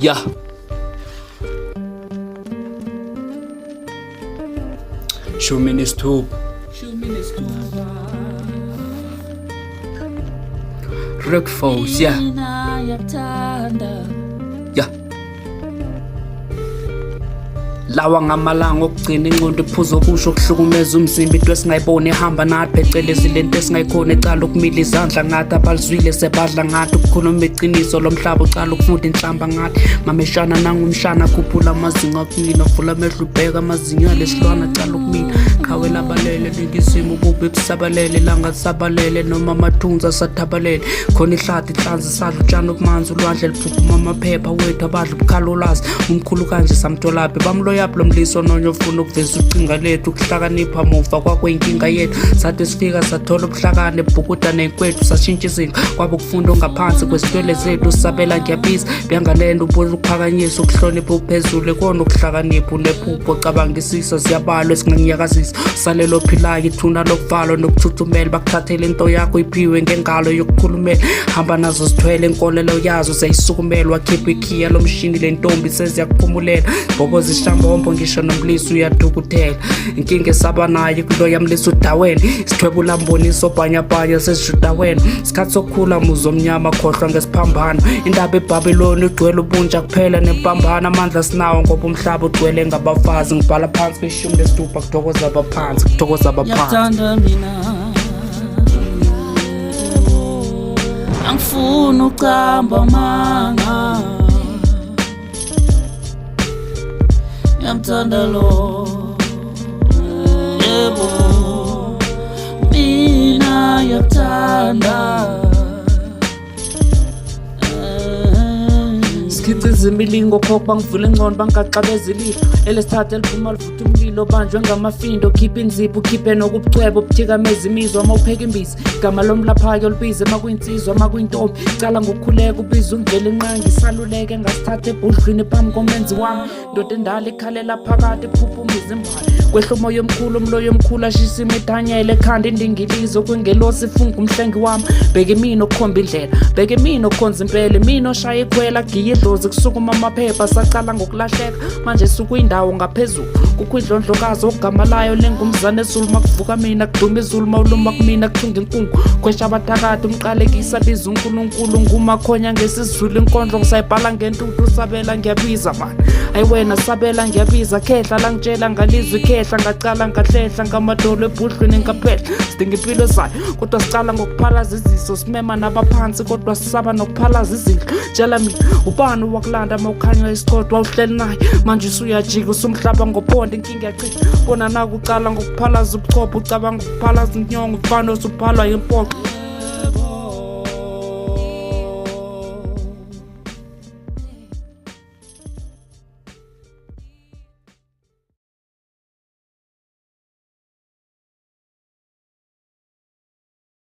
Yeah. Show me this tube. Rick Foles, yeah. Yeah. Lawa ngamalanga okugcina ingqondo iphuza okusho kuhlukumeza umzimba into esingayiboni ihamba nathi phecelezi lento esingayikhona ecala ukumila izandla ngathi abalizwile sebadla ngathi ukukhuluma iqiniso lomhlaba ucala ukufunda inhlamba ngathi mameshana nangumshana khuphula amazinga kumina vula amehlo ubheka amazinga lesilwana cala ukumina qhawe labalele likisimo ububi busabalele langa sabalele noma amathunza sathabalele khona ihlathi ihlanzi sadla utshana obumanzi ulwandle liphuphuma amaphepha wethu abadla ubukhala ulwazi umkhulu kanje samtolaphi bamlo yapho lomliso nonyo ufuna ukuveza ucinga lethu ukuhlakanipha muva kwakweyinkinga yethu sathi sifika sathola ubuhlakane bhukuda nenkwethu sashintsha izinga kwabe ukufunda ongaphansi kwesitwele zethu sabela ngiyabiza byangalenda ubona ukuphakanyisa ukuhlonipha uphezulu kona ukuhlakanipha unephupho cabangisisa siyabalwa esinganyakazisa salelo philayo ithuna lokuvalo nokuthuthumela bakuthathele into yakho iphiwe ngengalo yokukhulumela hamba nazo sithwele inkolelo yazo zayisukumela wakhipha ikhiya lomshini lentombi seziyakuphumulela bokoza ishambombo ngisho nomlisi uyadukuthela inkinga esabanayo kulo yamlisa udaweni sithwebula mboniso bhanyabhanya sesijudaweni isikhathi sokukhula muzo omnyama khohlwa ngesiphambano indaba eBhabheloni ugcwele ubunja kuphela nempambano amandla sinawo ngoba umhlaba ugcwele ngabafazi ngibhala phansi kwishumi lesithupha kuthokoza abaphansi kuthokoza abaphansi yakuthanda mina angifuna uqamba manga yamthanda lo yebo mina yakuthanda Skithe zimilingo khokho bangivula ingcondo bangaxabeza ilipho elesithatha eliphuma livutha umlilo banjwe ngamafindo khipha inzipho khiphe nokubucwebo ubuthikameza imizwa uma upheka imbizi igama lomlaphayo olubize makuyinsizwa makuyintombi cala ngokukhuleka ubiza ungivela inqangi isaluleke ngasithatha ebhudlwini phambi komenzi wami ndoda endala ikhalela phakathi ephuphumisa imbali kwehla umoya omkhulu umloyo omkhulu ashisa imethanyela ekhanda indingilizo kwengelosi ifunga umhlengi wami bheke mina okukhomba indlela bheke mina okukhonza impela mina oshaya ikhwela giya idlozi kusukuma amaphepha sacala ngokulahleka manje sukuyindawo ngaphezulu kukho idlondlokazi ogama layo lengumzane ezulu makuvuka mina kuduma izulu mawuluma kumina kuthunga inkungu khwesha abathakathi umqalekisa biza uNkulunkulu ngumakhonya ngesizulu inkondlo ngisayibhala ngentuthu sabela ngiyabiza mani ayiwena sabela ngiyabiza khehla la ngitshela ngalizwe khehla ngacala ngahlehla ngamadolo ebhudlwini ngaphehla sidinga impilo zayo kodwa sicala ngokuphalaza iziso simema nabaphansi kodwa sisaba nokuphalaza izindlu tshela mina ubani wakulanda mawukhanya isiqodo wawuhleli naye manje usuyajika usumhlaba ngophonda inkinga yachitha bona nakucala ngokuphalaza ubuchopho ucabanga ukuphalaza inyongo ufana osuphalwa yimpoqo